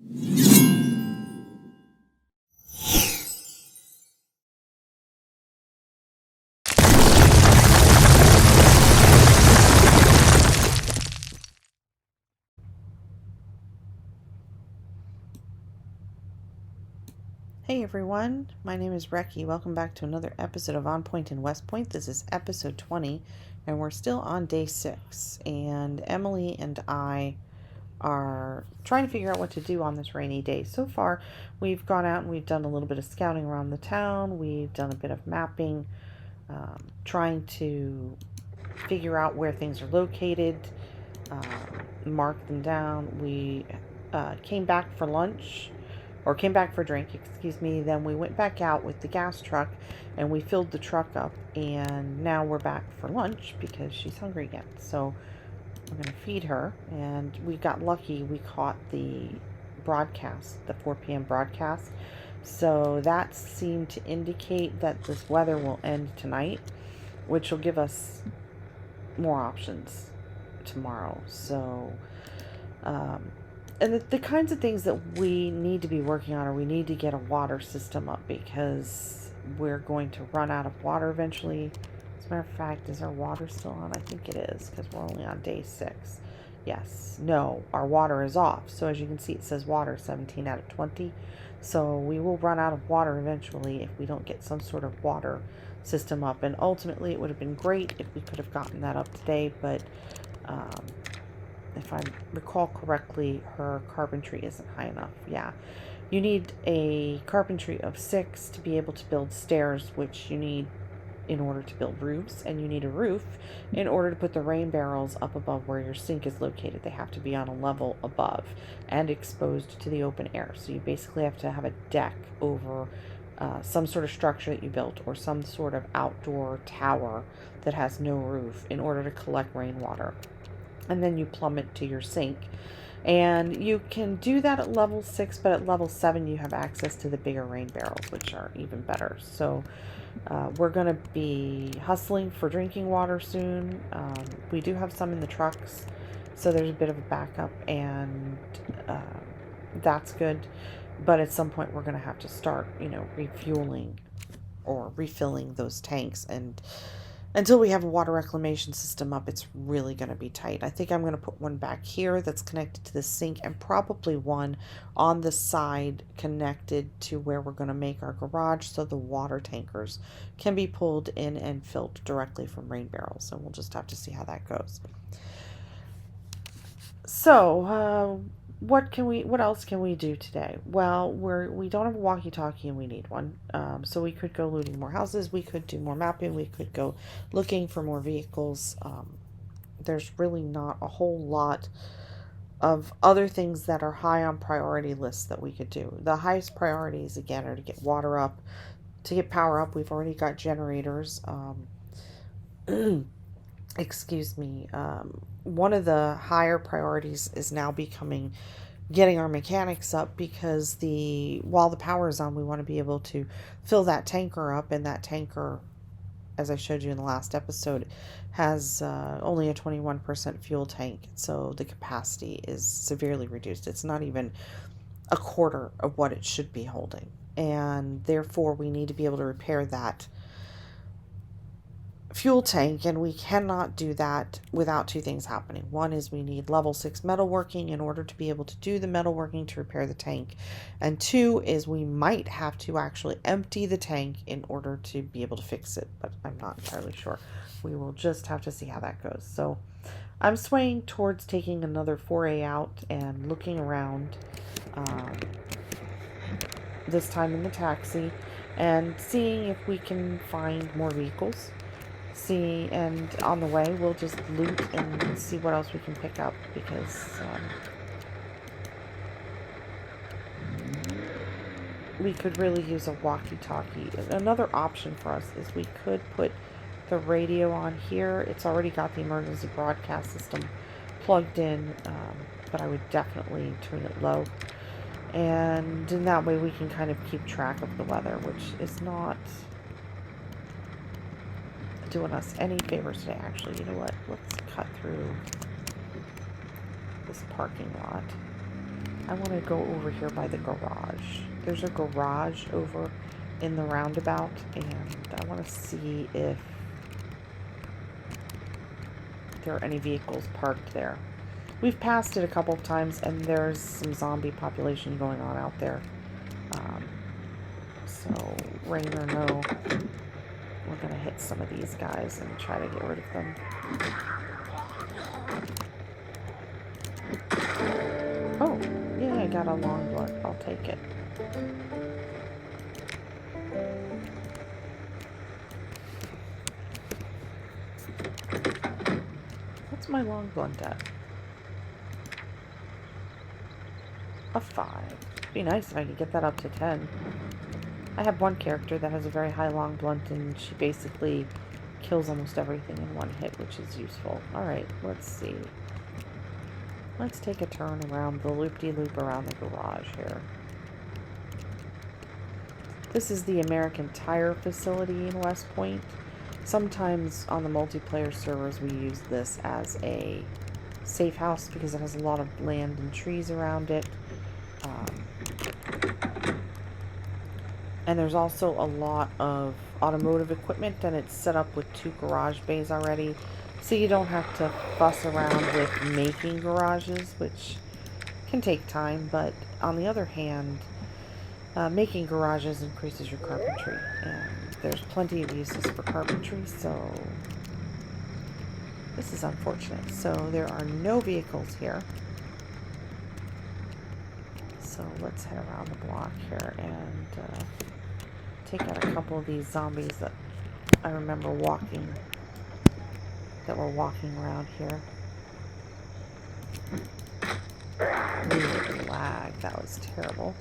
Hey everyone, my name is Recky. Welcome back to another episode of On Point in West Point. This is episode 20, and we're still on day 6. And Emily and I are trying to figure out what to do on this rainy day. So far, we've gone out and we've done a little bit of scouting around the town. We've done a bit of mapping, trying to figure out where things are located, mark them down. We came back for lunch or came back for a drink, excuse me. Then we went back out with the gas truck and we filled the truck up, and now we're back for lunch because she's hungry again. So I'm going to feed her, and we got lucky. We caught the broadcast, the 4 p.m. broadcast. So that seemed to indicate that this weather will end tonight, which will give us more options tomorrow. So, and the kinds of things that we need to be working on are we need to get a water system up because we're going to run out of water eventually. As a matter of fact, is our water still on? I think it is because we're only on day 6. Yes. No, our water is off. So as you can see, it says water 17 out of 20. So we will run out of water eventually if we don't get some sort of water system up. And ultimately, it would have been great if we could have gotten that up today, but if I recall correctly, her carpentry isn't high enough. Yeah. You need a carpentry of 6 to be able to build stairs, which you need in order to build roofs, and you need a roof in order to put the rain barrels up above where your sink is located. They have to be on a level above and exposed to the open air. So you basically have to have a deck over some sort of structure that you built, or some sort of outdoor tower that has no roof, in order to collect rainwater. And then you plumb it to your sink. And you can do that at level 6, but at level 7 you have access to the bigger rain barrels, which are even better. So we're going to be hustling for drinking water soon. We do have some in the trucks, so there's a bit of a backup, and that's good. But at some point we're going to have to start, refueling or refilling those tanks, and until we have a water reclamation system up, it's really going to be tight. I think I'm going to put one back here that's connected to the sink, and probably one on the side connected to where we're going to make our garage, so the water tankers can be pulled in and filled directly from rain barrels. So we'll just have to see how that goes. So, what else can we do today? Well, we don't have a walkie-talkie and we need one. So we could go looting more houses. We could do more mapping. We could go looking for more vehicles. There's really not a whole lot of other things that are high on priority lists that we could do. The highest priorities, again, are to get water up, to get power up. We've already got generators. Excuse me. One of the higher priorities is now becoming getting our mechanics up, because while the power is on, we want to be able to fill that tanker up, and that tanker, as I showed you in the last episode, has only a 21% fuel tank, so the capacity is severely reduced. It's not even a quarter of what it should be holding, and therefore we need to be able to repair that fuel tank, and we cannot do that without two things happening. One is we need level 6 metalworking in order to be able to do the metalworking to repair the tank, and 2 is we might have to actually empty the tank in order to be able to fix it, but I'm not entirely sure. We will just have to see how that goes. So I'm swaying towards taking another foray out and looking around, this time in the taxi, and seeing if we can find more vehicles. And on the way we'll just loot and see what else we can pick up, because we could really use a walkie-talkie. Another option for us is we could put the radio on here. It's already got the emergency broadcast system plugged in, but I would definitely turn it low, and in that way we can kind of keep track of the weather, which is not doing us any favors today. Actually, you know what? Let's cut through this parking lot. I want to go over here by the garage. There's a garage over in the roundabout, and I want to see if there are any vehicles parked there. We've passed it a couple of times, and there's some zombie population going on out there. So, rain or no, we're going to hit some of these guys and try to get rid of them. Oh, yeah, I got a long blood. I'll take it. What's my long blunt at? A 5. It'd be nice if I could get that up to 10. I have one character that has a very high long blunt, and she basically kills almost everything in one hit, which is useful. Alright, let's see. Let's take a turn around the loop-de-loop around the garage here. This is the American Tire facility in West Point. Sometimes on the multiplayer servers we use this as a safe house because it has a lot of land and trees around it. And there's also a lot of automotive equipment, and it's set up with 2 garage bays already. So you don't have to fuss around with making garages, which can take time. But on the other hand, making garages increases your carpentry. And there's plenty of uses for carpentry, so this is unfortunate. So there are no vehicles here. So let's head around the block here and take out a couple of these zombies that I remember were walking around here. Ooh, lag. That was terrible.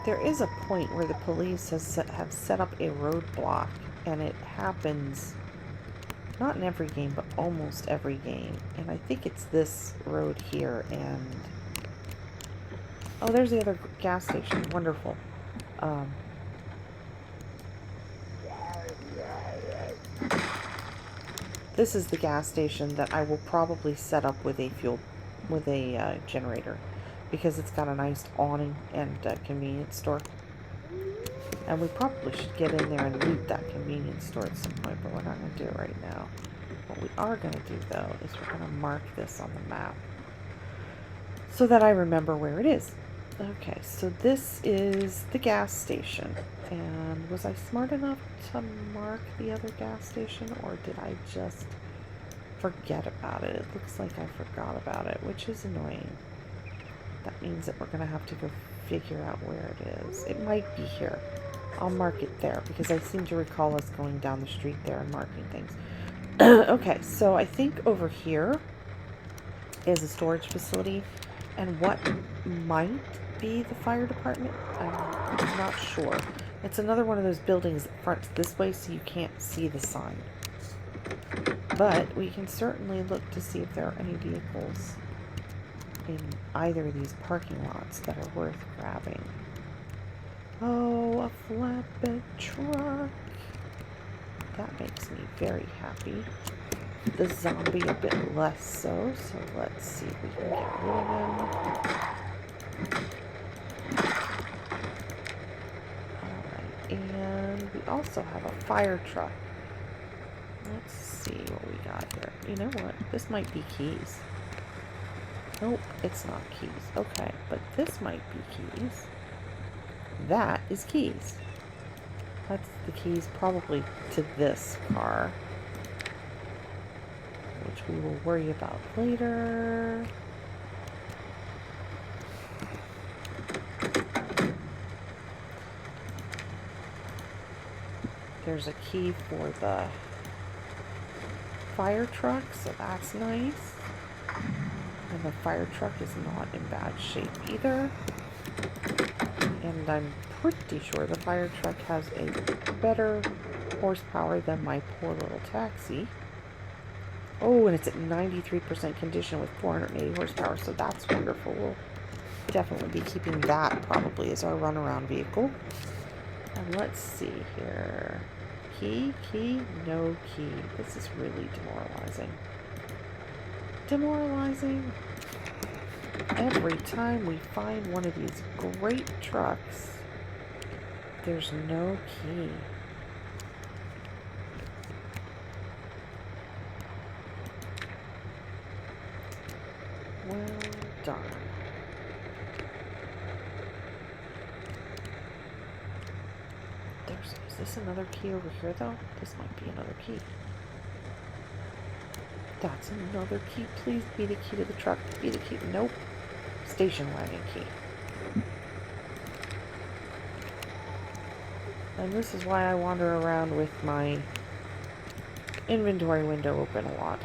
There is a point where the police have set up a roadblock, and it happens not in every game, but almost every game. And I think it's this road here, and oh, there's the other gas station. Wonderful. This is the gas station that I will probably set up with a generator, because it's got a nice awning and a convenience store. And we probably should get in there and loot that convenience store at some point, but we're not going to do it right now. What we are going to do, though, is we're going to mark this on the map so that I remember where it is. Okay, so this is the gas station. And was I smart enough to mark the other gas station, or did I just forget about it? It looks like I forgot about it, which is annoying. That means that we're going to have to go figure out where it is. It might be here. I'll mark it there, because I seem to recall us going down the street there and marking things. Okay, so I think over here is a storage facility, and what might be the fire department? I'm not sure. It's another one of those buildings that fronts this way, so you can't see the sign. But we can certainly look to see if there are any vehicles in either of these parking lots that are worth grabbing. Oh, a flatbed truck. That makes me very happy. The zombie a bit less so, so let's see if we can get rid of him. Alright, and we also have a fire truck. Let's see what we got here. You know what? This might be keys. Nope, it's not keys. Okay, but this might be keys. That is keys. That's the keys probably to this car, which we will worry about later. There's a key for the fire truck, so that's nice. And the fire truck is not in bad shape either. And I'm pretty sure the fire truck has a better horsepower than my poor little taxi. Oh, and it's at 93% condition with 480 horsepower, so that's wonderful. We'll definitely be keeping that probably as our runaround vehicle. And let's see here. Key, no key. This is really demoralizing. Demoralizing. Every time we find one of these great trucks, there's no key. Well done. Is this another key over here though? This might be another key. That's another key. Please be the key to the truck. Be the key. Nope. Station wagon key. And this is why I wander around with my inventory window open a lot.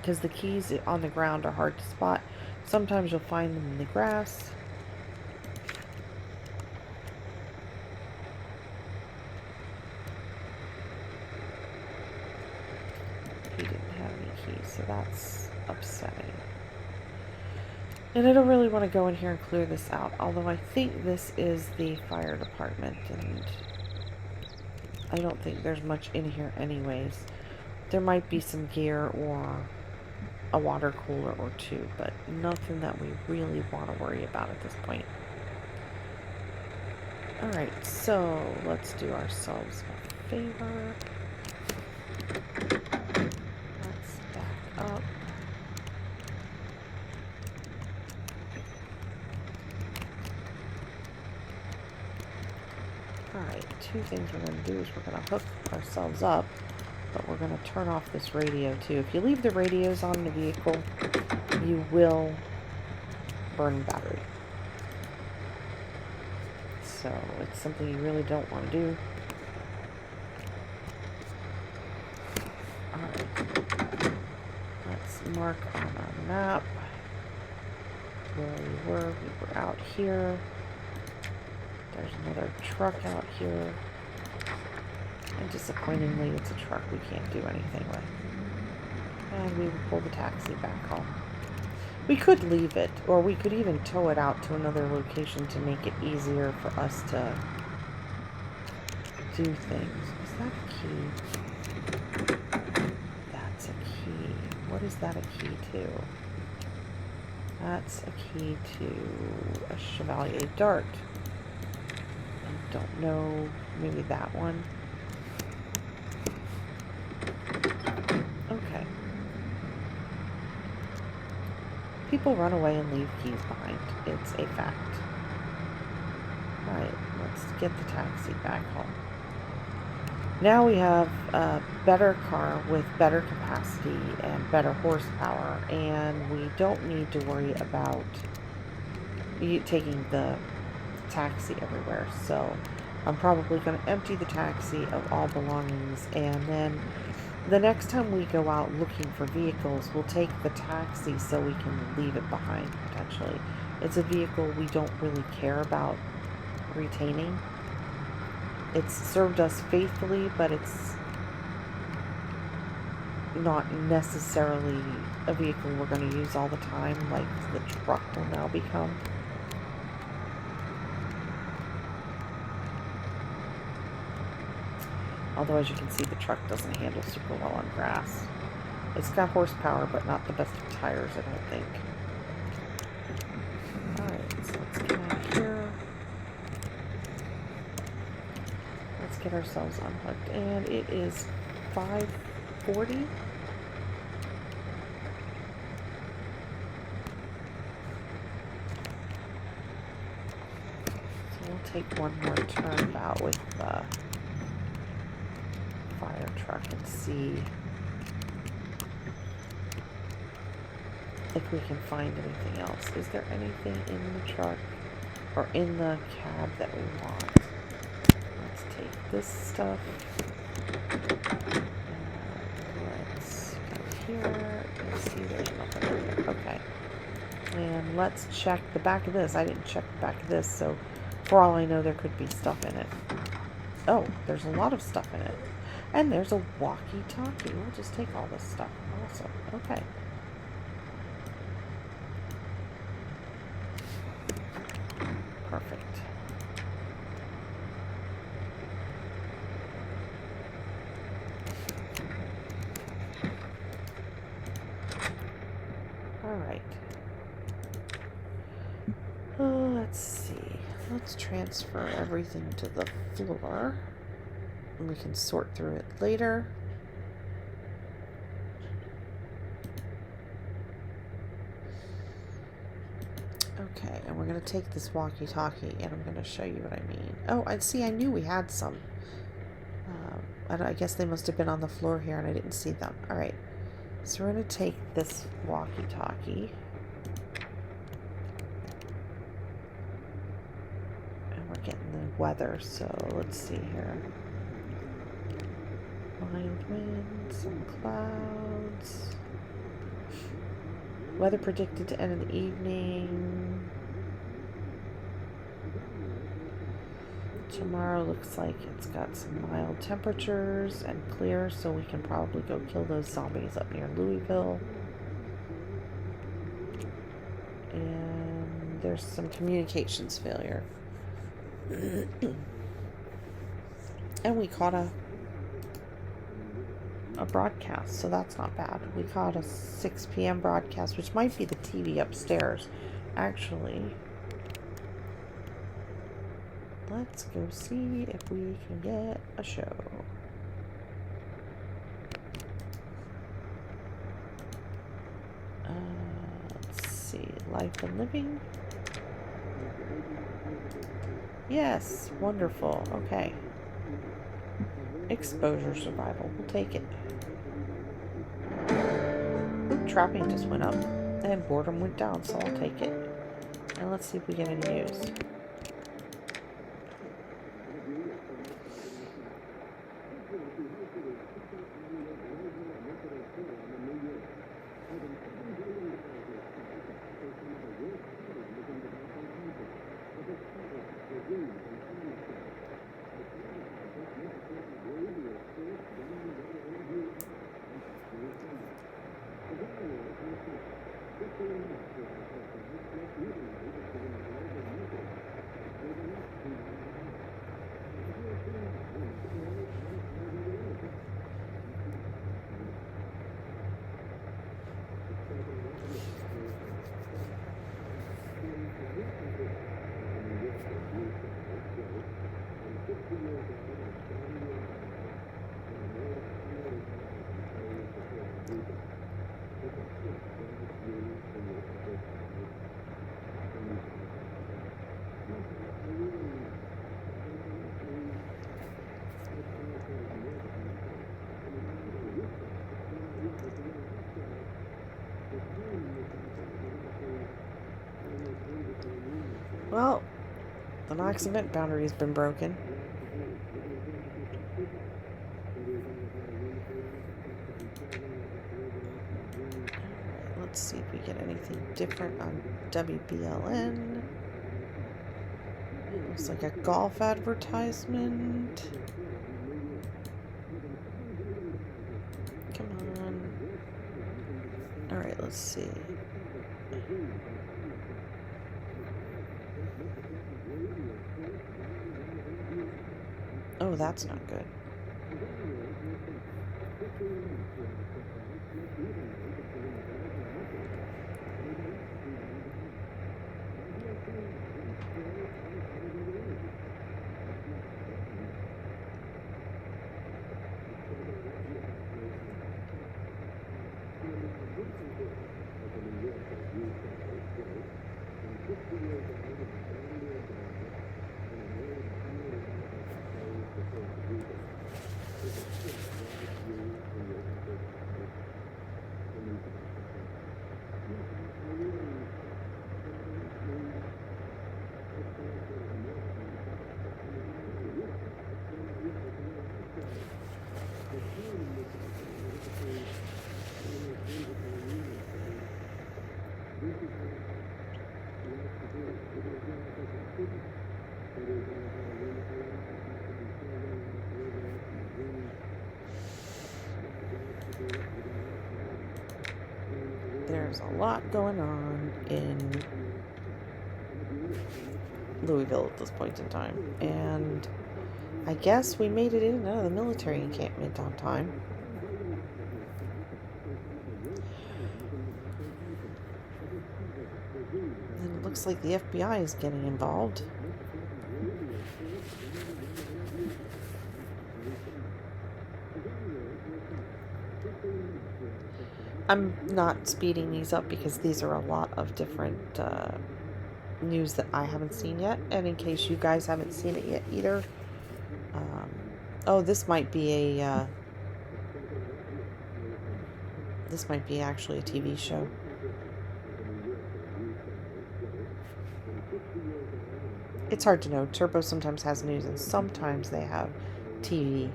Because the keys on the ground are hard to spot. Sometimes you'll find them in the grass. He didn't have any keys, so that's upsetting. And I don't really want to go in here and clear this out, although I think this is the fire department, and I don't think there's much in here anyways. There might be some gear or a water cooler or two, but nothing that we really want to worry about at this point. Alright, so let's do ourselves a favor. Let's back up. Alright, two things we're going to do is we're going to hook ourselves up, but we're going to turn off this radio too. If you leave the radios on the vehicle, you will burn battery. So it's something you really don't want to do. Alright, let's mark on our map where we were. We were out here. There's another truck out here. And disappointingly, it's a truck we can't do anything with. And we will pull the taxi back home. We could leave it, or we could even tow it out to another location to make it easier for us to do things. Is that a key? That's a key. What is that a key to? That's a key to a Chevalier Dart. I don't know, maybe that one. Okay. People run away and leave keys behind. It's a fact. Alright, let's get the taxi back home. Now we have a better car with better capacity and better horsepower, and we don't need to worry about taking the taxi everywhere. So I'm probably going to empty the taxi of all belongings, and then the next time we go out looking for vehicles, we'll take the taxi so we can leave it behind, potentially. It's a vehicle we don't really care about retaining. It's served us faithfully, but it's not necessarily a vehicle we're going to use all the time, like the truck will now become. Although, as you can see, the truck doesn't handle super well on grass. It's got horsepower, but not the best of tires, I don't think. Alright, so let's get out of here. Let's get ourselves unhooked. And it is 5:40. So we'll take one more turnabout with the fire truck and see if we can find anything else. Is there anything in the truck or in the cab that we want? take this stuff. Let's go here. Let's see, there's nothing in there. Okay. And let's check the back of this. I didn't check the back of this, so for all I know, there could be stuff in it. Oh, there's a lot of stuff in it. And there's a walkie-talkie. We'll just take all this stuff. Awesome. Okay. Perfect. All right. Let's see. Let's transfer everything to the floor. And we can sort through it later. Okay, and we're going to take this walkie-talkie, and I'm going to show you what I mean. Oh, I knew we had some. I guess they must have been on the floor here, and I didn't see them. All right, so we're going to take this walkie-talkie. And we're getting the weather, so let's see here. Mild winds, some clouds. Weather predicted to end in the evening. Tomorrow looks like it's got some mild temperatures and clear, so we can probably go kill those zombies up near Louisville. And there's some communications failure. And we caught a broadcast, so that's not bad. We caught a 6 p.m. broadcast, which might be the TV upstairs. Actually, let's go see if we can get a show. Let's see, Life and Living. Yes, wonderful. Okay. Exposure survival. We'll take it. Trapping just went up. And boredom went down, so I'll take it. And let's see if we get any news. Well, the max event boundary has been broken. Alright, let's see if we get anything different on WBLN. Looks like a golf advertisement. Come on. Alright, let's see. Oh, that's not good. There's a lot going on in Louisville at this point in time. And I guess we made it in and out of the military encampment on time. And it looks like the FBI is getting involved. I'm not speeding these up because these are a lot of different news that I haven't seen yet. And in case you guys haven't seen it yet either. Oh, this might be this might be actually a TV show. It's hard to know. Turbo sometimes has news and sometimes they have TV.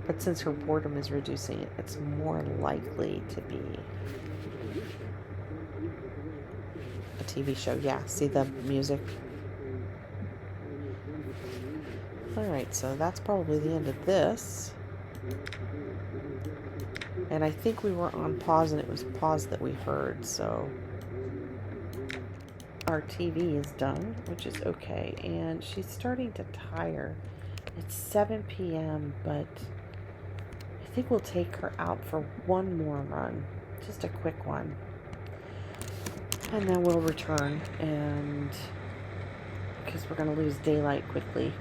But since her boredom is reducing, it's more likely to be a TV show. Yeah, see the music? Alright, so that's probably the end of this. And I think we were on pause and it was pause that we heard, so our TV is done, which is okay. And she's starting to tire. It's 7 p.m., but I think we'll take her out for one more run. Just a quick one. And then we'll return, and because we're going to lose daylight quickly.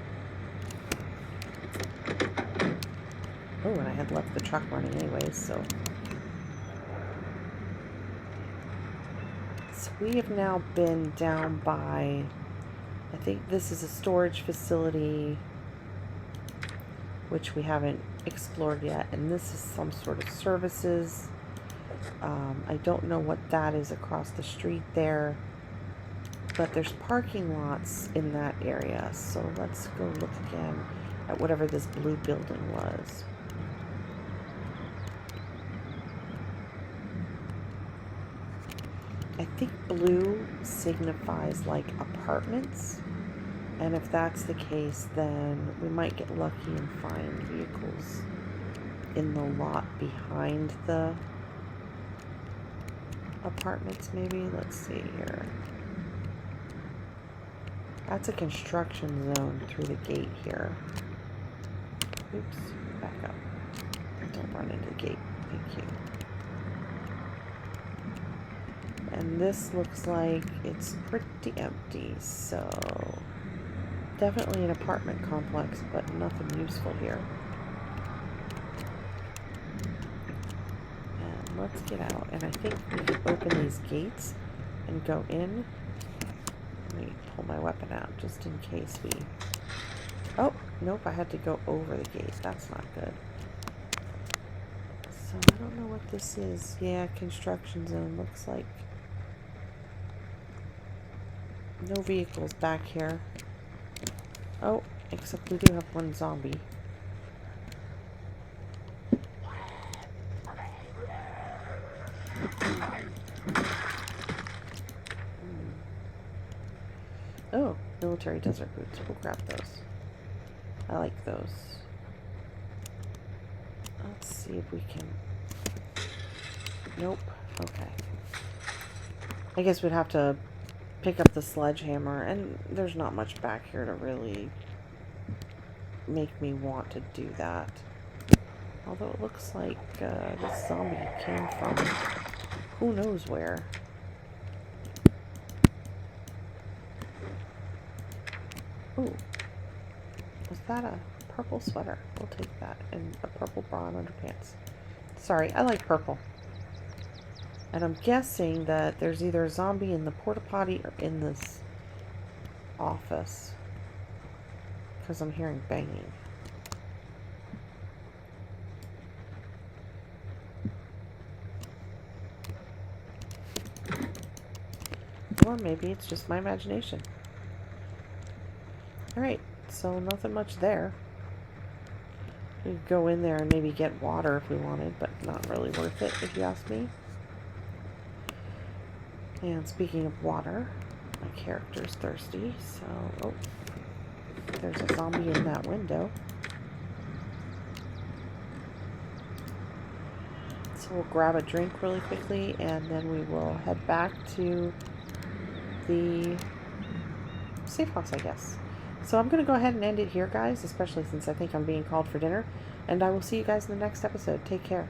Oh, and I had left the truck running anyways, so we have now been down by, I think this is a storage facility, which we haven't explored yet, and this is some sort of services. I don't know what that is across the street there, but there's parking lots in that area, so let's go look again at whatever this blue building was. I think blue signifies like apartments, and if that's the case, then we might get lucky and find vehicles in the lot behind the apartments, maybe. Let's see here. That's a construction zone through the gate here. Oops, back up. Don't run into the gate. Thank you. And this looks like it's pretty empty, so definitely an apartment complex, but nothing useful here. And let's get out, and I think we can open these gates and go in. Let me pull my weapon out just in case we... Oh, nope, I had to go over the gate. That's not good. So I don't know what this is. Yeah, construction zone looks like. No vehicles back here. Oh, except we do have one zombie. Oh, military desert boots. We'll grab those. I like those. Let's see if we can... Nope. Okay. I guess we'd have to pick up the sledgehammer, and there's not much back here to really make me want to do that. Although it looks like this zombie came from who knows where. Ooh. Was that a purple sweater? We'll take that. And a purple bra and underpants. Sorry, I like purple. And I'm guessing that there's either a zombie in the porta potty or in this office. Because I'm hearing banging. Or maybe it's just my imagination. Alright, so nothing much there. We could go in there and maybe get water if we wanted, but not really worth it if you ask me. And speaking of water, my character's thirsty, so... Oh. There's a zombie in that window. So we'll grab a drink really quickly, and then we will head back to the safe house, I guess. So I'm going to go ahead and end it here, guys, especially since I think I'm being called for dinner. And I will see you guys in the next episode. Take care.